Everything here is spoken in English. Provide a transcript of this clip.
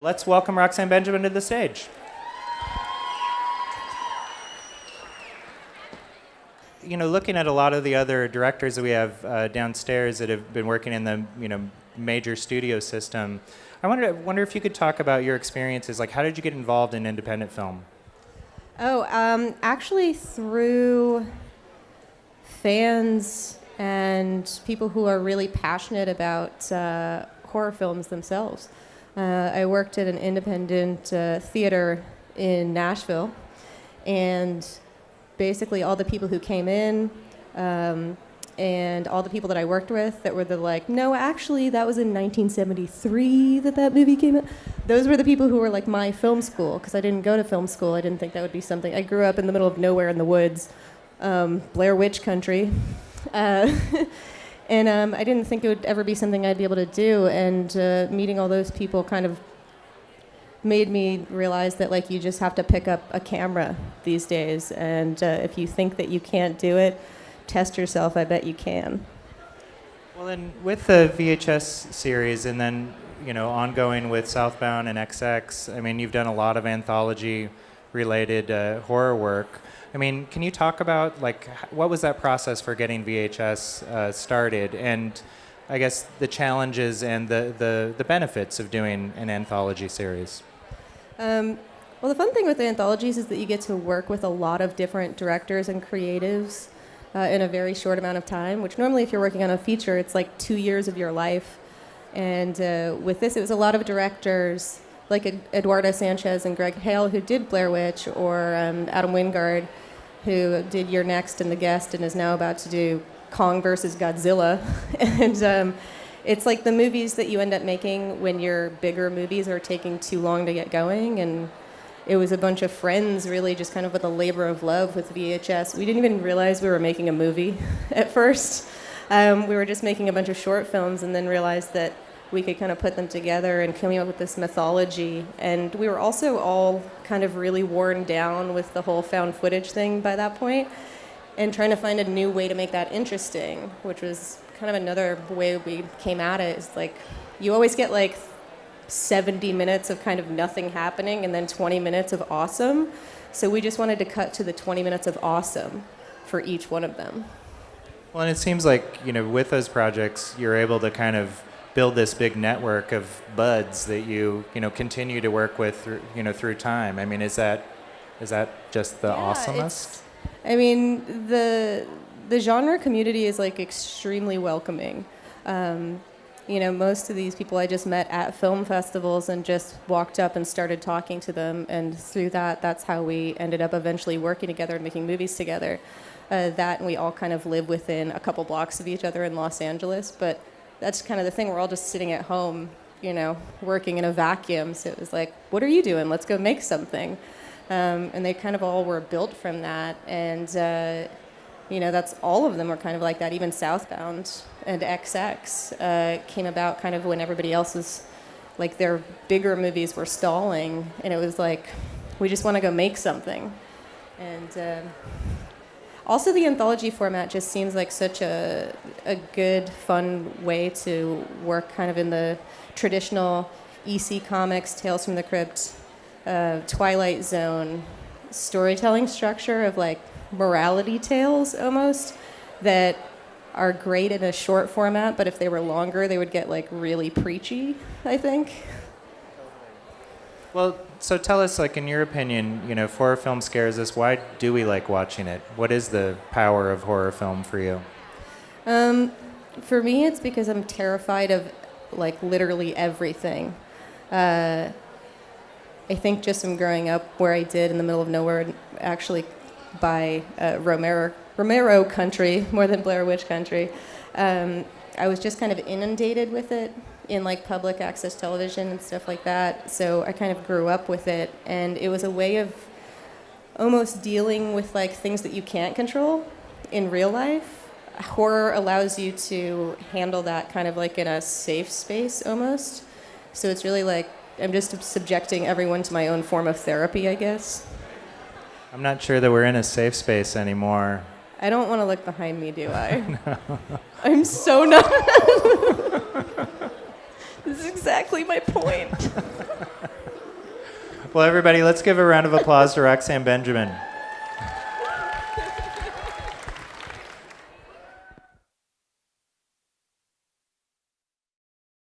Let's welcome Roxanne Benjamin to the stage. You know, looking at a lot of the other directors that we have downstairs that have been working in the major studio system, I wonder if you could talk about your experiences. Like, how did you get involved in independent film? Actually through fans and people who are really passionate about horror films themselves. I worked at an independent theater in Nashville, and basically all the people who came in and all the people that I worked with that were no, actually, that was in 1973 that movie came out. Those were the people who were like my film school, because I didn't go to film school. I didn't think that would be something. I grew up in the middle of nowhere in the woods, Blair Witch country. And I didn't think it would ever be something I'd be able to do. And meeting all those people kind of made me realize that you just have to pick up a camera these days. And if you think that you can't do it, test yourself. I bet you can. Well, then with the VHS series and then, ongoing with Southbound and XX, I mean, you've done a lot of anthology-related horror work. I mean, can you talk about, what was that process for getting VHS started? And I guess the challenges and the benefits of doing an anthology series? Well, the fun thing with the anthologies is that you get to work with a lot of different directors and creatives in a very short amount of time, which normally if you're working on a feature, it's like 2 years of your life. And with this, it was a lot of directors like Eduardo Sanchez and Greg Hale, who did Blair Witch, or Adam Wingard, who did You're Next and The Guest and is now about to do Kong versus Godzilla. And it's like the movies that you end up making when your bigger movies are taking too long to get going. And it was a bunch of friends really just kind of with a labor of love with VHS. We didn't even realize we were making a movie at first. We were just making a bunch of short films and then realized that we could kind of put them together and coming up with this mythology. And we were also all kind of really worn down with the whole found footage thing by that point, and trying to find a new way to make that interesting, which was kind of another way we came at it. Is you always get 70 minutes of kind of nothing happening and then 20 minutes of awesome. So we just wanted to cut to the 20 minutes of awesome for each one of them. Well, and it seems like, with those projects, you're able to kind of build this big network of buds that you continue to work with through time. I mean, is that just the awesomeness? I mean, the genre community is extremely welcoming. Most of these people I just met at film festivals and just walked up and started talking to them, and through that's how we ended up eventually working together and making movies together. That, and we all kind of live within a couple blocks of each other in Los Angeles, but that's kind of the thing. We're all just sitting at home, working in a vacuum. So it was what are you doing? Let's go make something. And they kind of all were built from that. And, that's all of them were kind of like that. Even Southbound and XX came about kind of when everybody else was, their bigger movies were stalling. And it was we just want to go make something. And also, the anthology format just seems like such a good, fun way to work kind of in the traditional EC Comics, Tales from the Crypt, Twilight Zone storytelling structure of morality tales almost that are great in a short format, but if they were longer, they would get really preachy, I think. Well, so tell us, in your opinion, if horror film scares us, why do we like watching it? What is the power of horror film for you? For me, it's because I'm terrified of, literally everything. I think just from growing up where I did in the middle of nowhere, actually by Romero country, more than Blair Witch country, I was just kind of inundated with it in public access television and stuff like that. So I kind of grew up with it, and it was a way of almost dealing with things that you can't control in real life. Horror allows you to handle that kind of in a safe space almost. So it's really I'm just subjecting everyone to my own form of therapy, I guess. I'm not sure that we're in a safe space anymore. I don't want to look behind me, do I? No. I'm so not. This is exactly my point. Well, everybody, let's give a round of applause to Roxanne Benjamin.